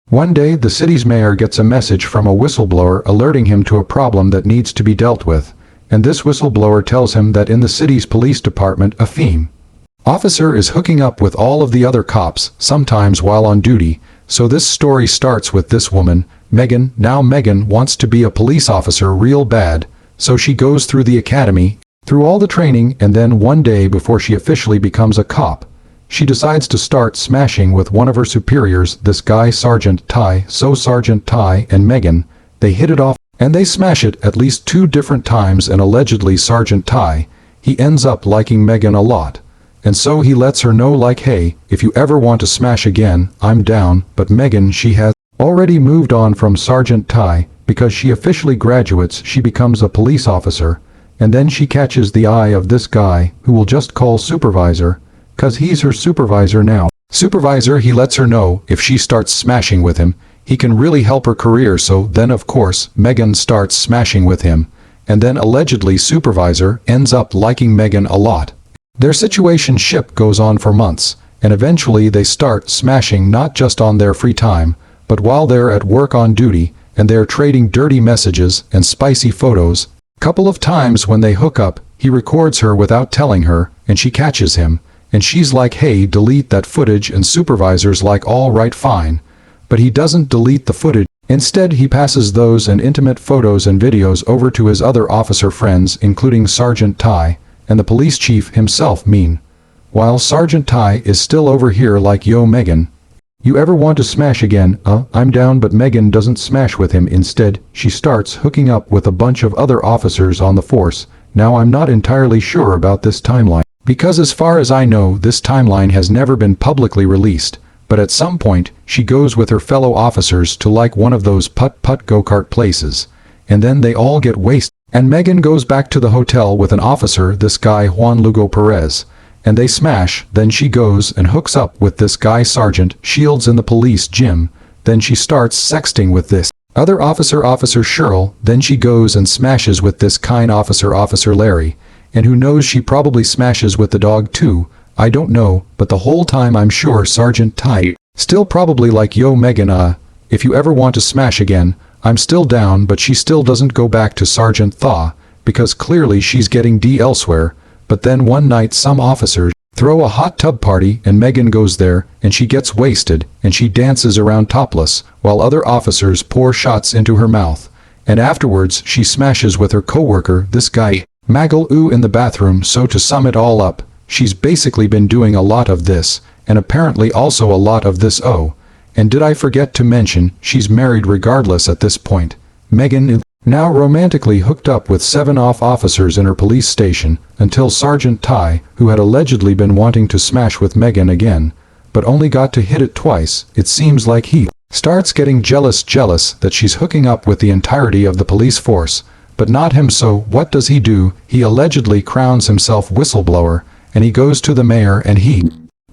One day the city's mayor gets a message from a whistleblower alerting him to a problem that needs to be dealt with, and this whistleblower tells him that in the city's police department a female officer is hooking up with all of the other cops, sometimes while on duty. So this story starts with this woman, Maegan. Now Maegan wants to be a police officer real bad, so she goes through the academy, through all the training, and then one day before she officially becomes a cop, she decides to start smashing with one of her superiors, this guy Sergeant Ty. So Sergeant Ty and Maegan, they hit it off, and they smash it at least 2 different times, and allegedly Sergeant Ty, he ends up liking Maegan a lot. And so he lets her know like, hey, if you ever want to smash again, I'm down. But Maegan, she has already moved on from Sergeant Ty, because she officially graduates, she becomes a police officer, and then she catches the eye of this guy, who we'll just call Supervisor, cause he's her supervisor now. Supervisor, he lets her know if she starts smashing with him, he can really help her career. So then of course, Maegan starts smashing with him, and then allegedly Supervisor ends up liking Maegan a lot. Their situationship goes on for months, and eventually they start smashing not just on their free time, but while they're at work on duty, and they're trading dirty messages and spicy photos. Couple of times when they hook up, he records her without telling her, and she catches him, and she's like, hey, delete that footage, and Supervisor's like, all right, fine. But he doesn't delete the footage. Instead, he passes those and intimate photos and videos over to his other officer friends, including Sergeant Ty and the police chief himself. While Sergeant Ty is still over here like, yo Maegan, you ever want to smash again? I'm down. But Maegan doesn't smash with him. Instead, she starts hooking up with a bunch of other officers on the force. Now I'm not entirely sure about this timeline, because as far as I know this timeline has never been publicly released, but at some point she goes with her fellow officers to like one of those putt-putt go-kart places, and then they all get wasted. And Maegan goes back to the hotel with an officer, this guy Juan Lugo Perez, and they smash. Then she goes and hooks up with this guy Sergeant Shields in the police gym. Then she starts sexting with this other officer, Officer Cheryl. Then she goes and smashes with this kind officer, Officer Larry, and who knows, she probably smashes with the dog too. I don't know, but the whole time I'm sure Sergeant Ty still probably like, yo Maegan, if you ever want to smash again, I'm still down. But she still doesn't go back to Sergeant Thaw, because clearly she's getting D elsewhere. But then one night some officers throw a hot tub party, and Maegan goes there, and she gets wasted, and she dances around topless, while other officers pour shots into her mouth. And afterwards she smashes with her coworker, this guy Maggle in the bathroom. So to sum it all up, she's basically been doing a lot of this, and apparently also a lot of this. Oh, and did I forget to mention, she's married regardless at this point. Maegan is now romantically hooked up with 7 officers in her police station, until Sergeant Ty, who had allegedly been wanting to smash with Maegan again, but only got to hit it twice. It seems like he starts getting jealous that she's hooking up with the entirety of the police force, but not him. So what does he do? He allegedly crowns himself whistleblower, and he goes to the mayor and he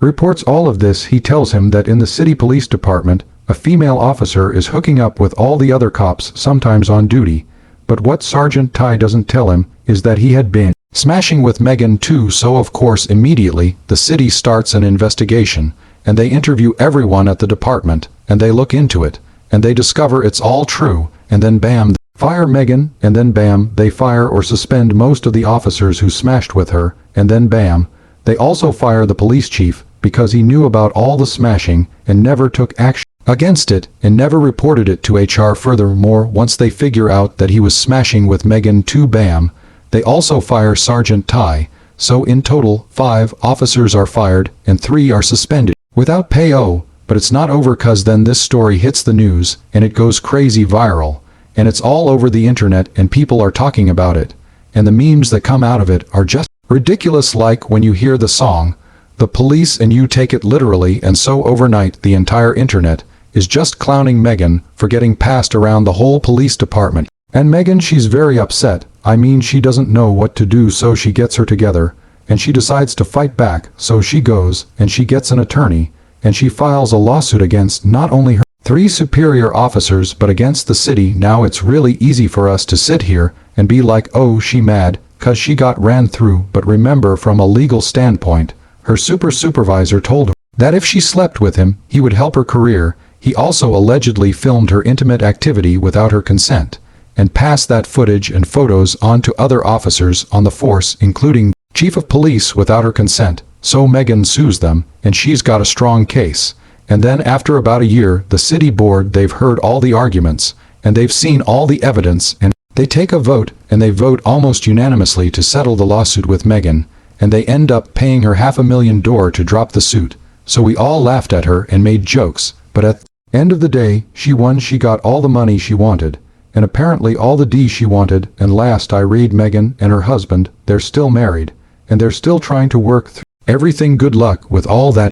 reports all of this. He tells him that in the city police department, a female officer is hooking up with all the other cops, sometimes on duty. But what Sergeant Ty doesn't tell him is that he had been smashing with Maegan too. So of course immediately the city starts an investigation, and they interview everyone at the department, and they look into it, and they discover it's all true, and then bam, they fire Maegan, and then bam, they fire or suspend most of the officers who smashed with her, and then bam, they also fire the police chief, because he knew about all the smashing and never took action against it, and never reported it to HR. Furthermore, once they figure out that he was smashing with Maegan too, bam, they also fire Sergeant Ty. So in total, 5 officers are fired and 3 are suspended without pay. Oh, but it's not over, cause then this story hits the news and it goes crazy viral, and it's all over the internet and people are talking about it, and the memes that come out of it are just ridiculous, like when you hear the song The Police and you take it literally. And so overnight the entire internet is just clowning Maegan for getting passed around the whole police department. And Maegan, she's very upset. I mean, she doesn't know what to do, so she gets her together and she decides to fight back. So she goes and she gets an attorney and she files a lawsuit against not only her 3 superior officers but against the city. Now it's really easy for us to sit here and be like, oh, she mad cause she got ran through. But remember, from a legal standpoint, her supervisor told her that if she slept with him, he would help her career. He also allegedly filmed her intimate activity without her consent, and passed that footage and photos on to other officers on the force, including Chief of Police, without her consent. So Maegan sues them, and she's got a strong case. And then after about a year, the city board, they've heard all the arguments, and they've seen all the evidence, and they take a vote, and they vote almost unanimously to settle the lawsuit with Maegan, and they end up paying her $500,000 to drop the suit. So we all laughed at her and made jokes, but at the end of the day, she won. She got all the money she wanted, and apparently all the D she wanted. And last I read, Maegan and her husband, they're still married, and they're still trying to work through everything. Good luck with all that.